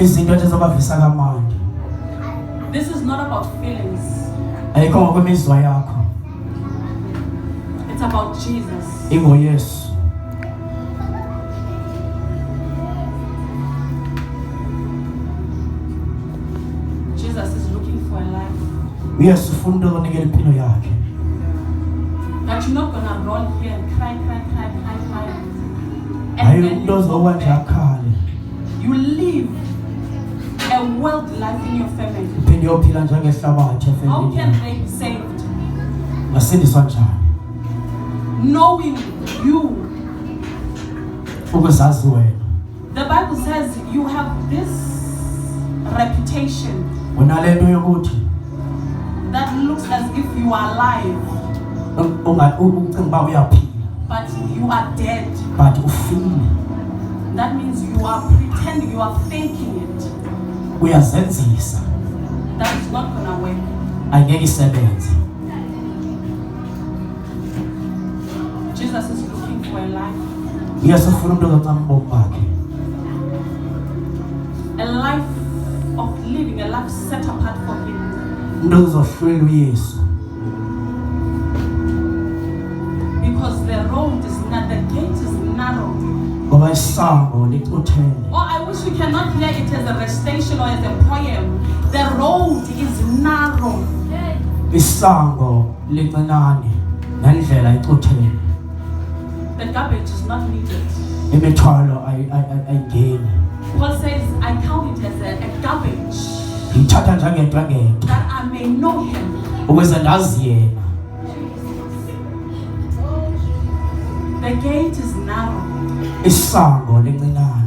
izinto ezizobavisa kamandi. This is not about feelings. Ayikho ngokwemizwa yakho. It's about Jesus. IngoYesu. Jesus is looking for a life. Yesu ufuna ukunikela impilo yakhe. That you're not gonna roll here and cry. Hayi umuntu ozokwenza akhale. You live a world life in your family. Uphinde uyophila njengehlabathi How efendini. can they be saved? Basindiswa njani? Knowing you. Ukuzazi wena. The Bible says you have this reputation Unalento yokuthi that looks as if you are alive, ucinga uyaphila. but you are dead. But ufile. That means you are pretending, you are faking it. Uyazenzisa. That is not gonna work. Angeke isebenze. Jesus is looking for a life. Yesu ufuna umuntu ozoncama ubomi bakhe. A life of living, a life set apart for Him. Umuntu ozohlwela uYesu. Because the road is not, the gate is narrow. Ngoba isango licuthele. Oh, I wish we cannot hear it as a recitation or as a poem. The road is narrow. Isango lincinane nendlela icuthele. The garbage is not needed. Imithwalo ayingeni. Paul says, I count it as a garbage Ngithatha njengento engento that I may know Him. ukuze ndazi yena. The gate is narrow. Isango lincinane.